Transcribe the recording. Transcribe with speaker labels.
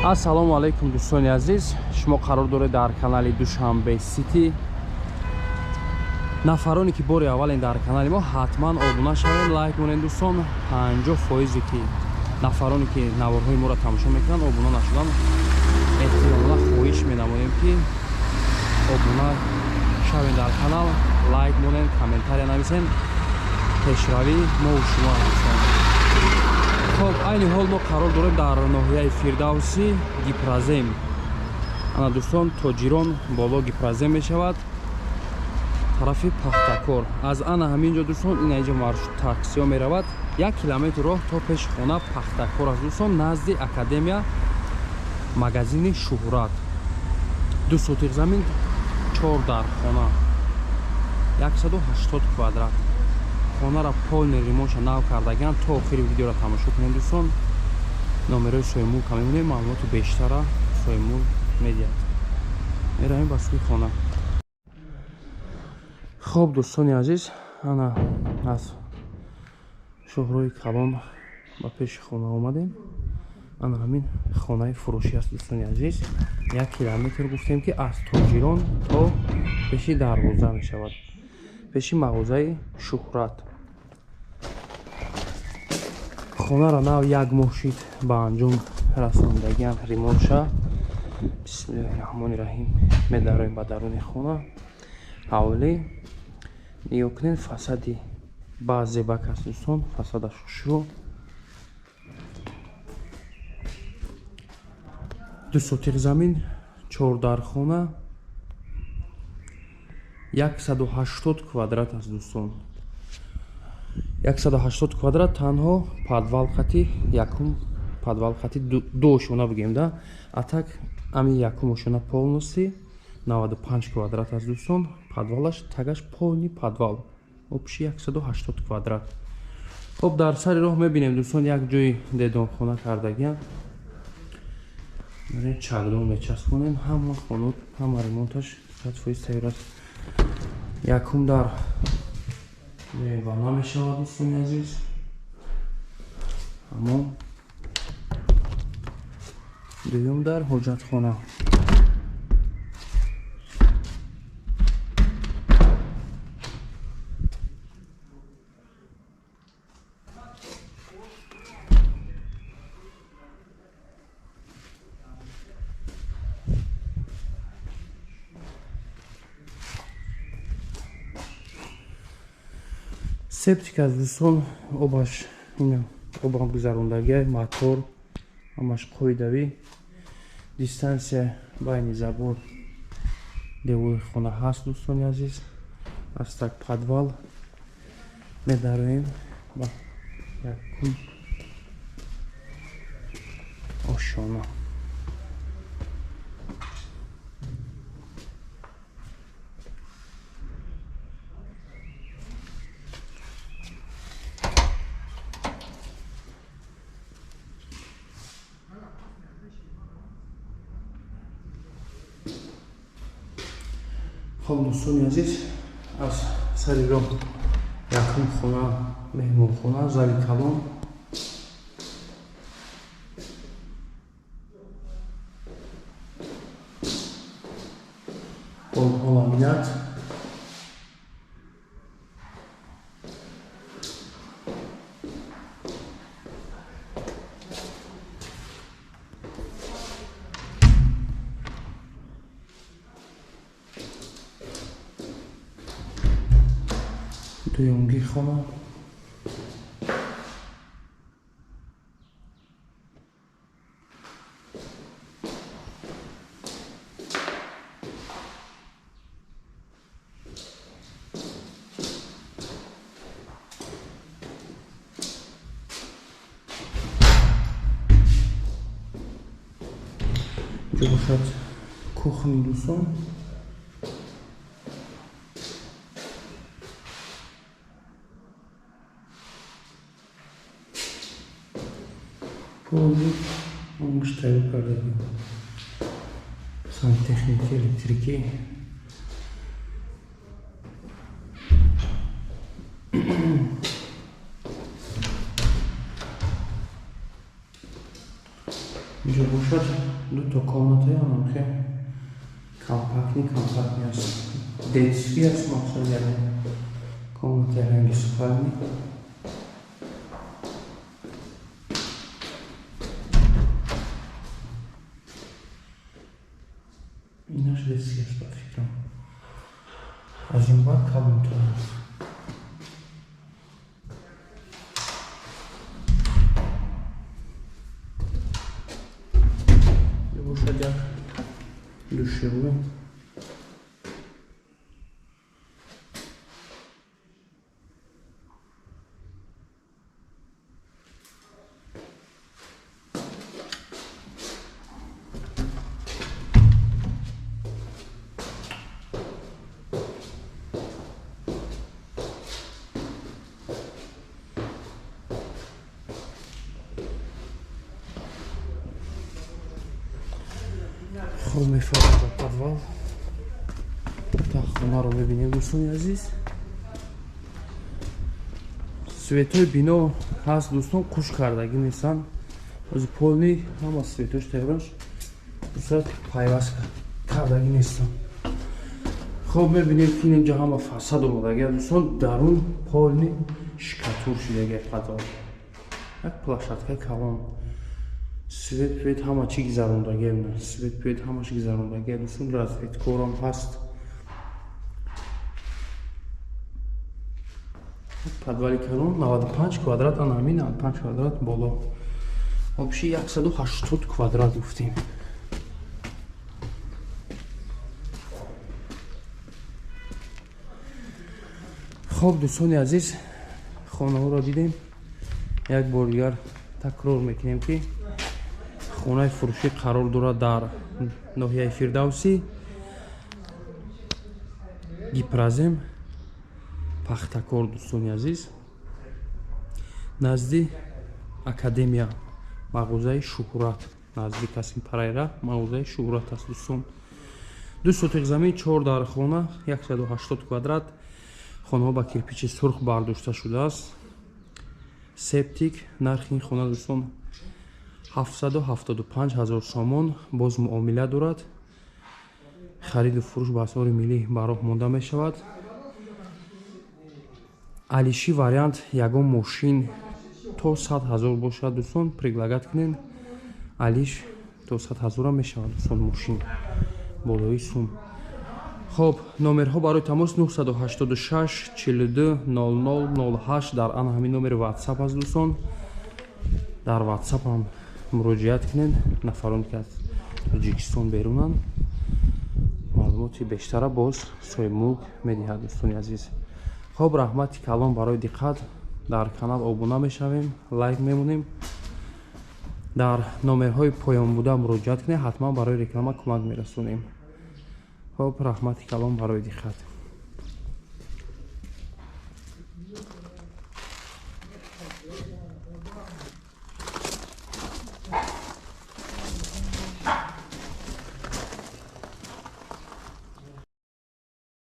Speaker 1: Ассалому алайкум дӯстони азиз, шумо қарор доред дар канали Душанбе Сити нафароне ки бори аввален дар канали мо ҳатман обуна шавед, лайк монед дӯстон. 50% ки нафароне ки наворҳои моро тамошо мекунанд обуна нашудан, эҳтиромона хоҳиш менамоем ки обуна шавед дар канал, лайк монед, комментария нависен. пешравӣ мо шумо ҳастем. خب айни ҳол мо қарор дорем дар ноҳияи Фирдавсӣ Гипразем. ана дӯстон, тоҷирон боло Гипразем мешавад, тарафи Пахтакор. аз ана ҳаминҷо дӯстон ин инҷо маршрут таксиҳо меравад. 1 километр роҳ то пеши хона Пахтакор аст дӯстон, назди академия магазини Шуҳрат. 2 сотиқ замин, 4 дар хона, 180 квадрат. хонара полный ремонтша нав кардагиан. то охири видеоро тамошо кунед дӯстон. номерои соимулка мемонем, маълумоти бештара соимул медиҳад. меравем ба сӯи хона. хоб дӯстони азиз, ана аз шоҳроҳи Калон ба пеши хона омадем. ана ҳамин хонаи фурӯшӣ аст дӯстони азиз. 1 километр гуфтем ки аз Тоҷирон то пеши дарвоза мешавад, пеши мағозаи Шуҳрат. хонара нав 1 моҳ шид ба анҷом расондагиан ремонтша. бисмиллаҳирраҳмонирраҳим. медароем ба даруни хона. ҳавлӣ ниё кунед, фасади ба зебак аст дӯстон, фасадаш хушрӯ. 2 сотиқ замин, 4 дар хона, 180 квадрат аст дӯстон. 180 квадрат танҳо падвал-хати якум, падвал-хати ду ошона бигем да. А так ами якум ошона полностью 95 квадрат аст дӯстон. падвалаш тагаш полни падвал, обши 180 квадрат. хоб дар сари роҳ мебинем дӯстон, як ҷои дедонхона кардагиам. чакдон мечаспонем, ҳама хонот, ҳама ремонташ 100% тайёр аст. якум дар ванна мешавад дӯстони азиз. ҳамон дуюм дар ҳоҷатхона. септик аст дӯстон, обаш ин обам гузарондагия, мотор ҳамаш қоидавӣ. дистансия байни забор девори хона ҳаст дӯстони азиз. аз так падвал медароем ба якум ошона. хоб дӯстони азиз, аз сари роҳ якум хона меҳмонхона, зали калон. полҳо ламинат. дуюмгир хона. ҷо бошад кухни дӯстон. полный омӯш тайёр кардагӣ, сантехники, электрикӣ. اینجا باشد دو تا комната янам ки компактни аст. Детски аст мақсад яъне комната ранги спальни. Инаш детски аст ба фикрам. Аз ин баъд калонтар аст. Бошад як душевой. خب می‌فرستم به подвал. Так, خونه رو ببینیم دوستان عزیز. سویتای بینو هست دوستان خوش کردگی نیستن. از پولنی هم از سویتاش تهرانش دوستان پیوست کردگی نیستن. خب می‌بینیم که اینجا هم فساد اومده دوستان درون پولنی شکاتور شده подвал. یک площадка کلان. свет пӯед ҳама чӣ гузарондагӣ меёбад. свет пӯед ҳама чӣ гузарондагӣ дӯстон разведкорам ҳаст. подвали калон 95 квадрат ана ҳамин 95 квадрат боло. обши 180 квадрат гуфтем. хоб дӯстони азиз хонаҳоро дидем. як бор дигар такрор мекунем ки хонаи фурӯшӣ қарор дорад дар ноҳияи фирдавсӣ, гипразем, пахтакор дӯстони азиз, назди академия, мағозаи шӯҳрат, назди Касим Парайра, мағозаи шӯҳрат аст дӯстон. 2 сотиқ замин 4 дар хона 180 квадрат. хонаҳо ба кирпичи сурх бардошта шудааст. септик. нархи ин хона дӯстон 775 000 сомон. боз муомила дорад. хариду фурӯш ба асъори миллӣ ба роҳ монда мешавад. алиши вариант ягон мошин то 100 000 бошад дӯстон. предлагат кунен алиш то 100 000 мешавад дӯстон мошин болои сум. хоб номерҳо барои тамос 986 42 00 08 дар ана ҳамин номери ватсап аст дӯстон. дар ватсап ҳам муроҷиат кунед. нафароне ки аз тоҷикистон берунанд маълумоти бештара боз соҳибмулк медиҳад дӯстони азиз. хоб раҳмати калон барои диққат. дар канал обуна мешавем, лайк мемонем. дар номерҳои поёнбуда муроҷиат кунед. ҳатман барои реклама кӯмак мерасонем. хоб раҳмати калон барои диққат.